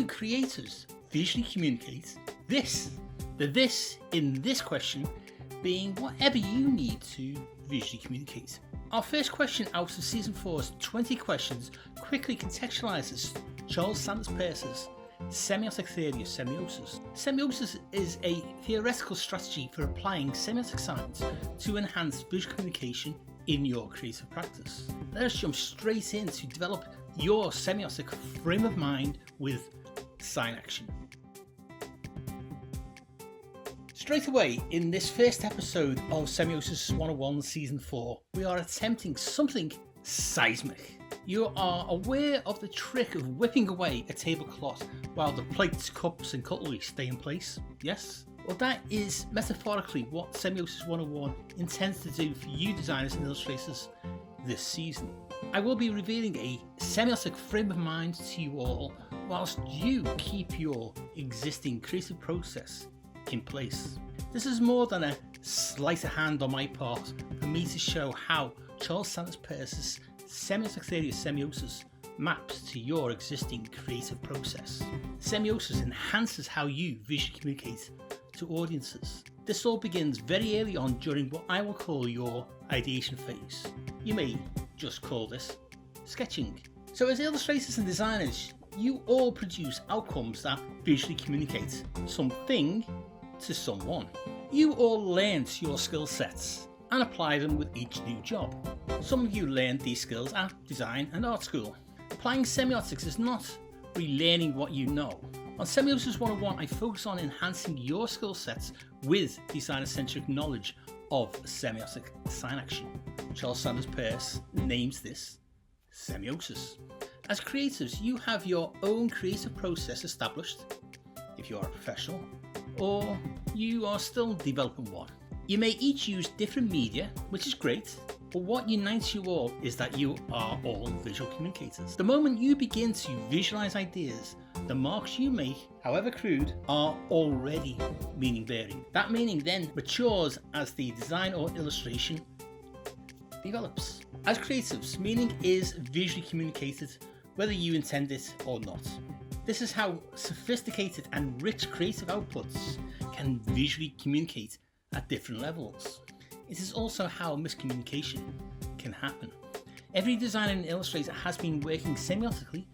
creators visually communicate this? The this in this question being whatever you need to visually communicate. Our first question out of Season 4's 20 questions quickly contextualises Charles Sanders Peirce's semiotic theory of semiosis. Semiosis is a theoretical strategy for applying semiotic science to enhance visual communication in your creative practice. Let us jump straight in to develop your semiotic frame of mind with sign action. Straight away, in this first episode of Semiosis 101 Season 4, we are attempting something seismic. You are aware of the trick of whipping away a tablecloth while the plates, cups and cutlery stay in place? Yes? Well, that is metaphorically what Semiosis 101 intends to do for you designers and illustrators this season. I will be revealing a semiotic frame of mind to you all whilst you keep your existing creative process in place. This is more than a sleight of hand on my part for me to show how Charles Sanders Peirce's semiotic theory of semiosis maps to your existing creative process. Semiosis enhances how you visually communicate to audiences. This all begins very early on during what I will call your ideation phase. You may just call this sketching. So as illustrators and designers, you all produce outcomes that visually communicate something to someone. You all learnt your skill sets and apply them with each new job. Some of you learned these skills at design and art school. Applying semiotics is not relearning what you know. On Semiosis 101, I focus on enhancing your skill sets with designer-centric knowledge of semiotic sign action. Charles Sanders Peirce names this semiosis. As creatives, you have your own creative process established, if you are a professional, or you are still developing one. You may each use different media, which is great, but what unites you all is that you are all visual communicators. The moment you begin to visualize ideas, the marks you make, however crude, are already meaning bearing. That meaning then matures as the design or illustration develops. As creatives, meaning is visually communicated whether you intend it or not. This is how sophisticated and rich creative outputs can visually communicate at different levels. It is also how miscommunication can happen. Every designer and illustrator has been working semiotically.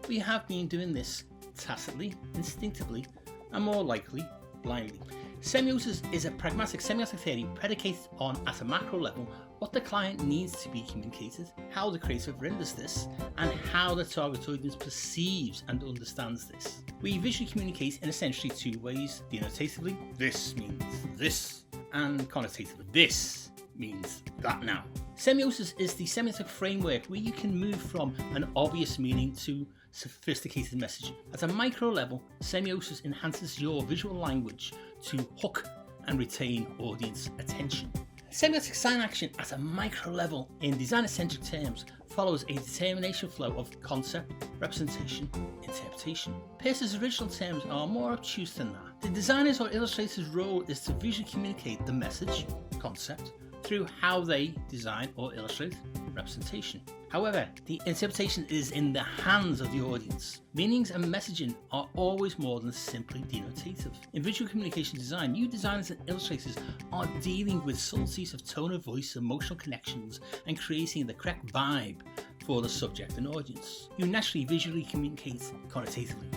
We have been doing this tacitly, instinctively, and more likely, blindly. Semiosis is a pragmatic semiotic theory predicated on, at a macro level, what the client needs to be communicated, how the creative renders this, and how the target audience perceives and understands this. We visually communicate in essentially two ways: denotatively, this means this, and connotatively, this means that now. Semiosis is the semiotic framework where you can move from an obvious meaning to sophisticated messaging. At a micro level, semiosis enhances your visual language to hook and retain audience attention. Semiotic sign action at a micro level, in designer-centric terms, follows a determination flow of concept, representation, interpretation. Peirce's original terms are more obtuse than that. The designer's or illustrator's role is to visually communicate the message, concept, through how they design or illustrate representation. However, the interpretation is in the hands of the audience. Meanings and messaging are always more than simply denotative. In visual communication design, you designers and illustrators are dealing with subtleties of tone of voice, emotional connections, and creating the correct vibe for the subject and audience. You naturally visually communicate connotatively.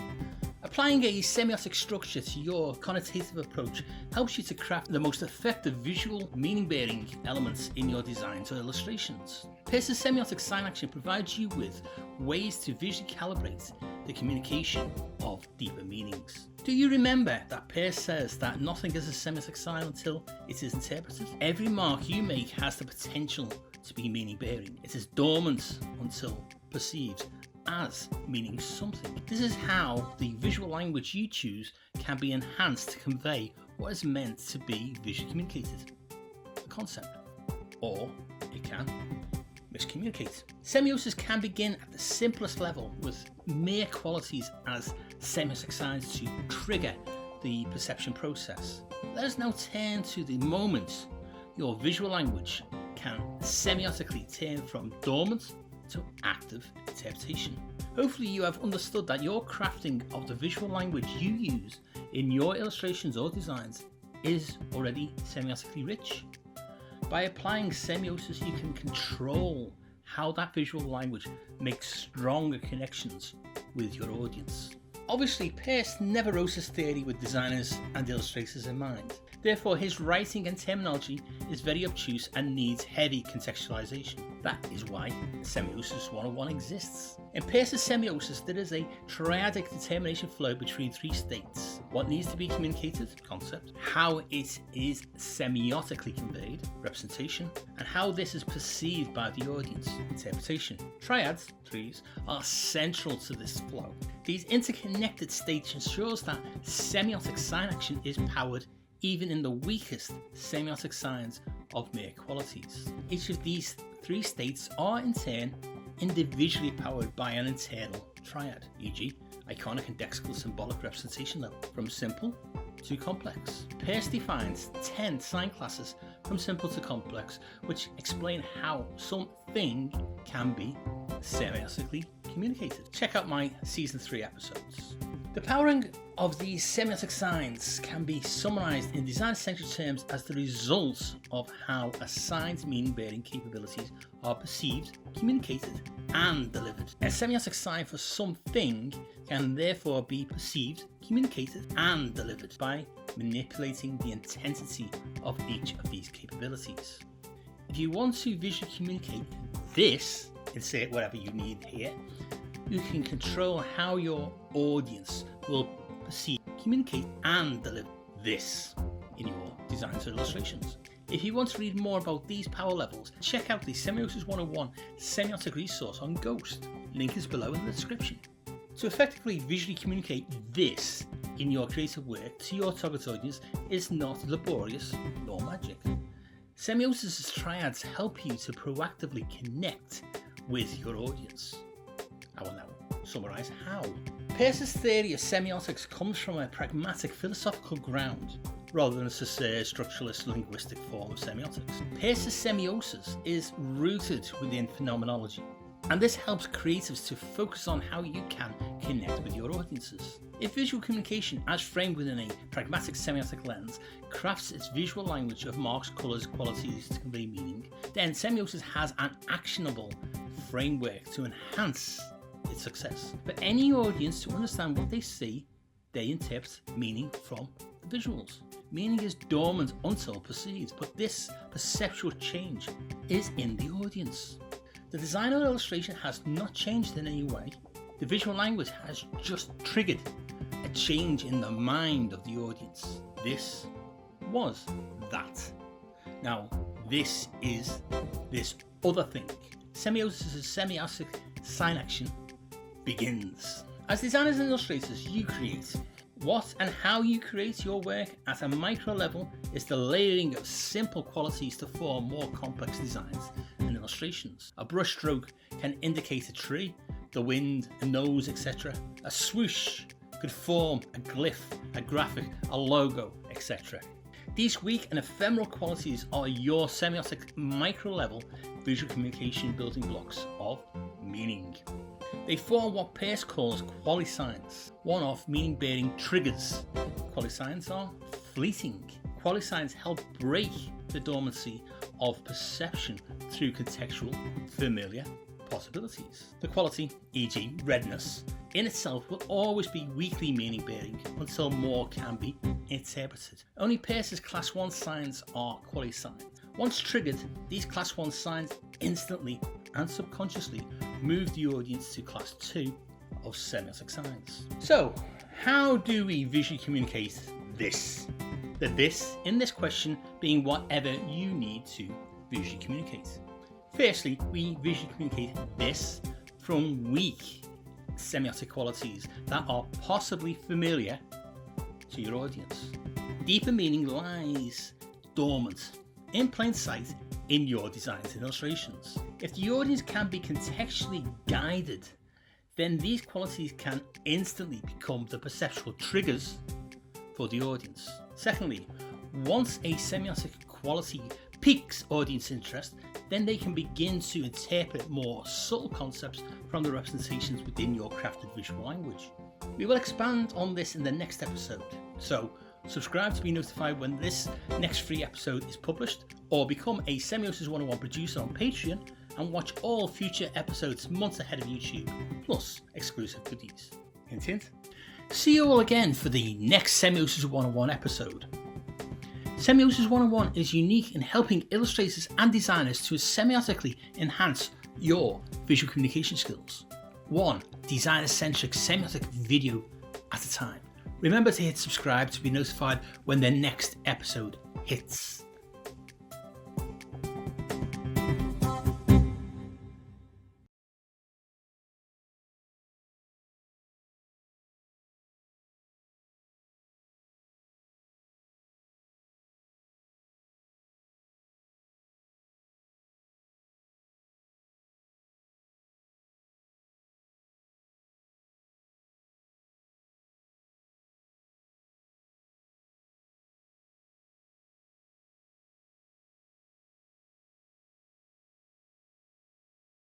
Applying a semiotic structure to your connotative approach helps you to craft the most effective visual meaning-bearing elements in your designs or illustrations. Peirce's semiotic sign action provides you with ways to visually calibrate the communication of deeper meanings. Do you remember that Peirce says that nothing is a semiotic sign until it is interpreted? Every mark you make has the potential to be meaning-bearing. It is dormant until perceived as meaning something. This is how the visual language you choose can be enhanced to convey what is meant to be visually communicated, the concept, or it can miscommunicate. Semiosis can begin at the simplest level with mere qualities as semiotic signs to trigger the perception process. Let us now turn to the moment your visual language can semiotically turn from dormant to active interpretation. Hopefully you have understood that your crafting of the visual language you use in your illustrations or designs is already semiotically rich. By applying semiosis, you can control how that visual language makes stronger connections with your audience. Obviously, Peirce never wrote his theory with designers and illustrators in mind. Therefore, his writing and terminology is very obtuse and needs heavy contextualization. That is why Semiosis 101 exists. In Peirce's semiosis, there is a triadic determination flow between three states: what needs to be communicated, concept; how it is semiotically conveyed, representation; and how this is perceived by the audience, interpretation. Triads, threes, are central to this flow. These interconnected states ensures that semiotic sign action is powered even in the weakest semiotic signs of mere qualities. Each of these three states are in turn individually powered by an internal triad, e.g. iconic and lexical symbolic representation level, from simple to complex. Peirce defines 10 sign classes from simple to complex, which explain how something can be semiotically communicated. Check out my season 3 episodes. The powering of these semiotic signs can be summarized in design-centric terms as the result of how a sign's meaning-bearing capabilities are perceived, communicated, and delivered. A semiotic sign for something can therefore be perceived, communicated, and delivered by manipulating the intensity of each of these capabilities. If you want to visually communicate this, insert whatever you need here, you can control how your audience will perceive, communicate, and deliver this in your designs or illustrations. If you want to read more about these power levels, check out the Semiosis 101 semiotic resource on Ghost. Link is below in the description. To effectively visually communicate this in your creative work to your target audience is not laborious nor magic. Semiosis' triads help you to proactively connect with your audience. I will now summarise how. Peirce's theory of semiotics comes from a pragmatic philosophical ground rather than a structuralist linguistic form of semiotics. Peirce's semiosis is rooted within phenomenology, and this helps creatives to focus on how you can connect with your audiences. If visual communication, as framed within a pragmatic semiotic lens, crafts its visual language of marks, colours, qualities to convey meaning, then semiosis has an actionable framework to enhance its success. For any audience to understand what they see, they interpret meaning from the visuals. Meaning is dormant until perceived, but this perceptual change is in the audience. The design or illustration has not changed in any way. The visual language has just triggered a change in the mind of the audience. This was that. Now, this is this other thing. Semiosis' semiotic sign action begins. As designers and illustrators, you create. What and how you create your work at a micro level is the layering of simple qualities to form more complex designs and illustrations. A brushstroke can indicate a tree, the wind, a nose, etc. A swoosh could form a glyph, a graphic, a logo, etc. These weak and ephemeral qualities are your semiotic micro-level visual communication building blocks of meaning. They form what Peirce calls qualisigns, one-off meaning-bearing triggers. Qualisigns are fleeting. Qualisigns help break the dormancy of perception through contextual, familiar possibilities. The quality, e.g. redness, in itself will always be weakly meaning-bearing until more can be interpreted. Only Peirce's Class 1 signs are qualisigns. Once triggered, these Class 1 signs instantly and subconsciously move the audience to Class 2 of semiotic signs. So, how do we visually communicate this? The this in this question being whatever you need to visually communicate. Firstly, we visually communicate this from weak semiotic qualities that are possibly familiar to your audience. Deeper meaning lies dormant, in plain sight, in your designs and illustrations. If the audience can be contextually guided, then these qualities can instantly become the perceptual triggers for the audience. Secondly, once a semiotic quality piques audience interest, then they can begin to interpret more subtle concepts from the representations within your crafted visual language. We will expand on this in the next episode, so subscribe to be notified when this next free episode is published, or become a Semiosis 101 producer on Patreon and watch all future episodes months ahead of YouTube, plus exclusive goodies. Hint hint. See you all again for the next Semiosis 101 episode. Semiosis 101 is unique in helping illustrators and designers to semiotically enhance your visual communication skills. One designer-centric semiotic video at a time. Remember to hit subscribe to be notified when the next episode hits.